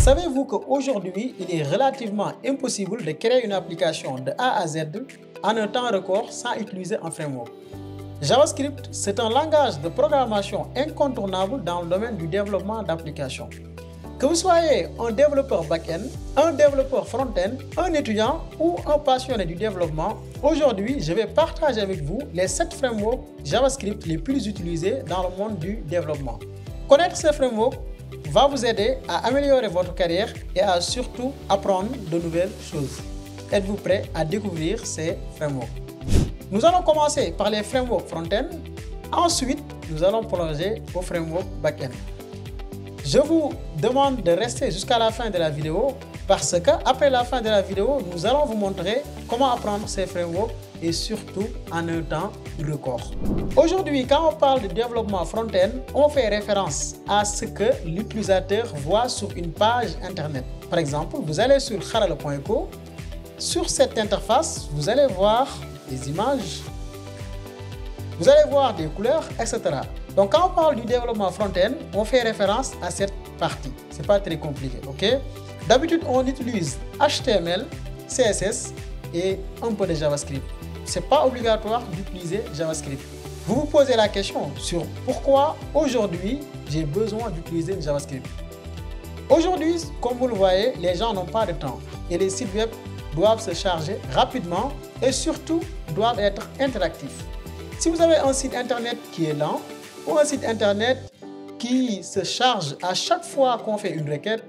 Savez-vous qu'aujourd'hui, il est relativement impossible de créer une application de A à Z en un temps record sans utiliser un framework? JavaScript, c'est un langage de programmation incontournable dans le domaine du développement d'applications. Que vous soyez un développeur back-end, un développeur front-end, un étudiant ou un passionné du développement, aujourd'hui, je vais partager avec vous les 7 frameworks JavaScript les plus utilisés dans le monde du développement. Connaître ces frameworks va vous aider à améliorer votre carrière et à surtout apprendre de nouvelles choses. Êtes-vous prêt à découvrir ces frameworks? Nous allons commencer par les frameworks front-end. Ensuite, nous allons plonger au framework back-end. Je vous demande de rester jusqu'à la fin de la vidéo parce qu'après la fin de la vidéo, nous allons vous montrer comment apprendre ces frameworks et surtout en un temps record. Aujourd'hui, quand on parle de développement front-end, on fait référence à ce que l'utilisateur voit sur une page internet. Par exemple, vous allez sur xarala.co. Sur cette interface, vous allez voir des images, vous allez voir des couleurs, etc. Donc, quand on parle du développement front-end, on fait référence à cette partie. Ce n'est pas très compliqué, ok? D'habitude, on utilise HTML, CSS et un peu de JavaScript. Ce n'est pas obligatoire d'utiliser JavaScript. Vous vous posez la question sur pourquoi aujourd'hui j'ai besoin d'utiliser JavaScript. Aujourd'hui, comme vous le voyez, les gens n'ont pas de temps et les sites web doivent se charger rapidement et surtout doivent être interactifs. Si vous avez un site internet qui est lent ou un site internet qui se charge à chaque fois qu'on fait une requête,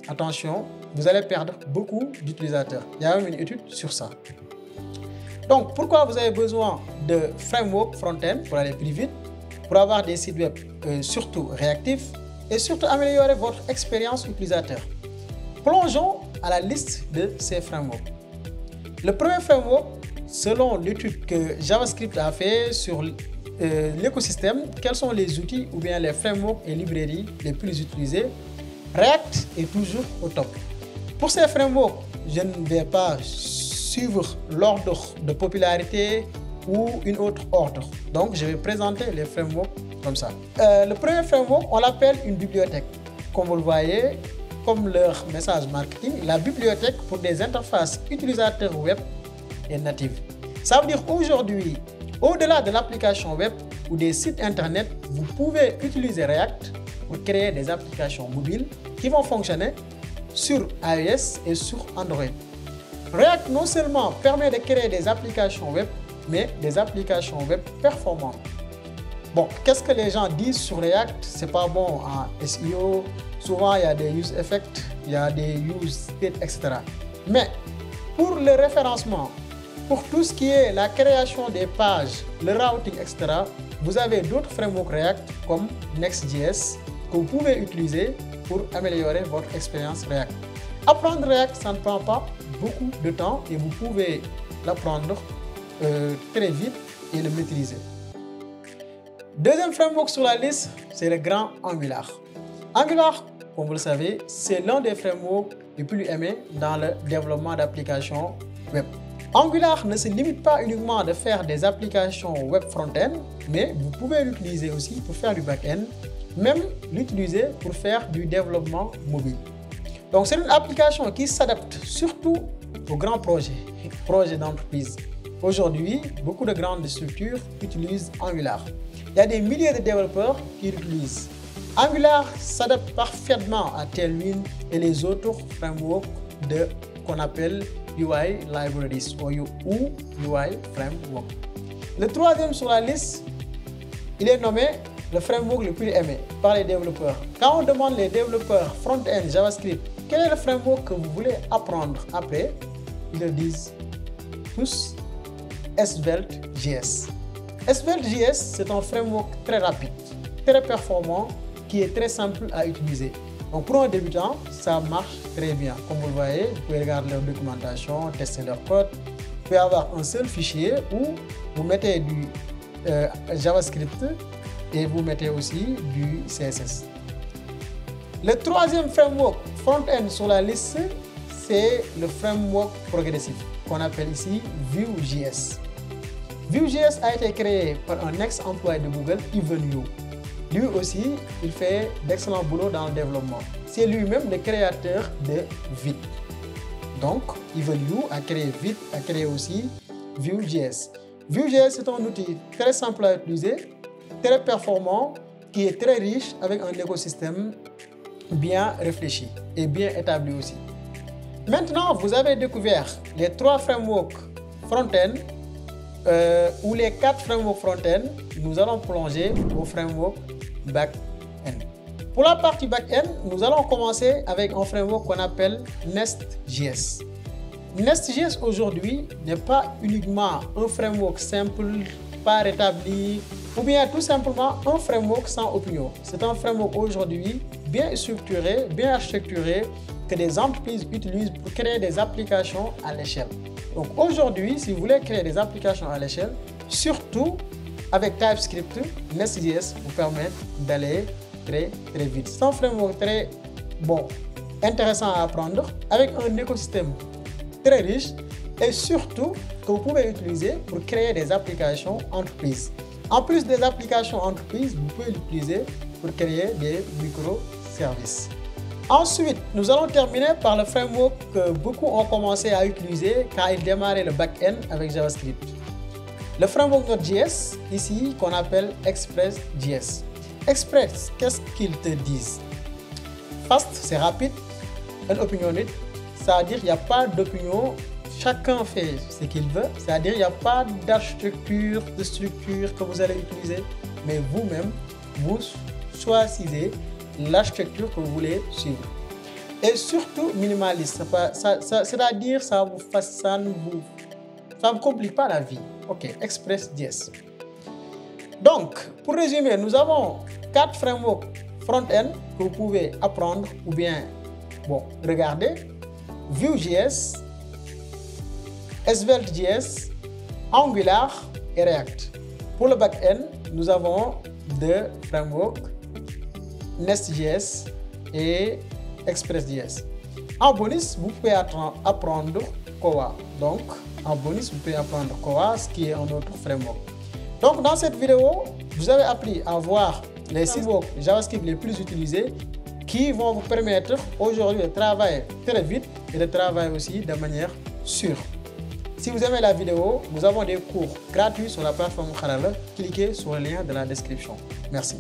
attention, vous allez perdre beaucoup d'utilisateurs. Il y a même une étude sur ça. Donc, pourquoi vous avez besoin de framework front-end pour aller plus vite, pour avoir des sites web surtout réactifs et surtout améliorer votre expérience utilisateur? Plongeons à la liste de ces frameworks. Le premier framework, selon l'étude que JavaScript a fait sur l'écosystème, quels sont les outils ou bien les frameworks et librairies les plus utilisés? React est toujours au top. Pour ces frameworks, je ne vais pas suivre l'ordre de popularité ou une autre ordre. Donc, je vais présenter les frameworks comme ça. Le premier framework, on l'appelle une bibliothèque. Comme vous le voyez, comme leur message marketing, la bibliothèque pour des interfaces utilisateurs web est native. Ça veut dire aujourd'hui, au-delà de l'application web ou des sites internet, vous pouvez utiliser React pour créer des applications mobiles qui vont fonctionner sur iOS et sur Android. React non seulement permet de créer des applications web, mais des applications web performantes. Bon, qu'est-ce que les gens disent sur React? C'est pas bon en SEO. Souvent, il y a des use effects, il y a des use state, etc. Mais pour le référencement, pour tout ce qui est la création des pages, le routing, etc., vous avez d'autres frameworks React comme Next.js que vous pouvez utiliser pour améliorer votre expérience React. Apprendre React, ça ne prend pas beaucoup de temps et vous pouvez l'apprendre très vite et le maîtriser. Deuxième framework sur la liste, c'est le grand Angular. Angular, comme vous le savez, c'est l'un des frameworks les plus aimés dans le développement d'applications web. Angular ne se limite pas uniquement de faire des applications web front-end, mais vous pouvez l'utiliser aussi pour faire du back-end, même l'utiliser pour faire du développement mobile. Donc, c'est une application qui s'adapte surtout aux grands projets d'entreprise. Aujourd'hui, beaucoup de grandes structures utilisent Angular. Il y a des milliers de développeurs qui l'utilisent. Angular s'adapte parfaitement à Tailwind et les autres frameworks qu'on appelle UI Libraries ou UI Framework. Le troisième sur la liste, il est nommé le framework le plus aimé par les développeurs. Quand on demande les développeurs front-end JavaScript, quel est le framework que vous voulez apprendre après, ils le disent tous, Svelte.js. Svelte.js, c'est un framework très rapide, très performant, qui est très simple à utiliser. Donc pour un débutant, ça marche très bien. Comme vous le voyez, vous pouvez regarder leur documentation, tester leur code. Vous pouvez avoir un seul fichier où vous mettez du JavaScript et vous mettez aussi du CSS. Le troisième framework front-end sur la liste, c'est le framework progressif qu'on appelle ici Vue.js. Vue.js a été créé par un ex-employé de Google, Even You. Lui aussi, il fait d'excellents boulot dans le développement. C'est lui-même le créateur de Vite. Donc, Evolue a créé Vite, a créé aussi Vue.js. Vue.js est un outil très simple à utiliser, très performant, qui est très riche avec un écosystème bien réfléchi et bien établi aussi. Maintenant, vous avez découvert les 3 frameworks front-end ou les 4 frameworks front-end. Nous allons plonger au framework back-end. Pour la partie back-end, nous allons commencer avec un framework qu'on appelle Nest.js. Nest.js aujourd'hui n'est pas uniquement un framework simple, pas rétabli, ou bien tout simplement un framework sans opinion. C'est un framework aujourd'hui bien structuré, bien architecturé, que des entreprises utilisent pour créer des applications à l'échelle. Donc aujourd'hui, si vous voulez créer des applications à l'échelle, surtout avec TypeScript, Nest.js vous permet d'aller très vite. C'est un framework très intéressant à apprendre, avec un écosystème très riche et surtout que vous pouvez utiliser pour créer des applications entreprises. En plus des applications entreprises, vous pouvez l'utiliser pour créer des microservices. Ensuite, nous allons terminer par le framework que beaucoup ont commencé à utiliser quand ils démarraient le back-end avec JavaScript. Le framework Node.js, ici, qu'on appelle Express.js. Express, qu'est-ce qu'ils te disent? Fast, c'est rapide. Unopinioned, ça veut dire qu'il n'y a pas d'opinion. Chacun fait ce qu'il veut. C'est-à-dire qu'il n'y a pas d'architecture, de structure que vous allez utiliser. Mais vous-même, vous choisissez l'architecture que vous voulez suivre. Et surtout minimaliste, c'est-à-dire ça ne vous complique pas la vie. Ok, Express.js. Donc, pour résumer, nous avons 4 frameworks front-end que vous pouvez apprendre ou bien regarder. Vue.js, Svelte.js, Angular et React. Pour le back-end, nous avons 2 frameworks, Nest.js et Express.js. En bonus, vous pouvez apprendre Koa. Donc, en bonus, vous pouvez apprendre Koa, ce qui est un autre framework. Donc, dans cette vidéo, vous avez appris à voir les 6 frameworks JavaScript les plus utilisés qui vont vous permettre aujourd'hui de travailler très vite et de travailler aussi de manière sûre. Si vous aimez la vidéo, nous avons des cours gratuits sur la plateforme Khalala. Cliquez sur le lien de la description. Merci.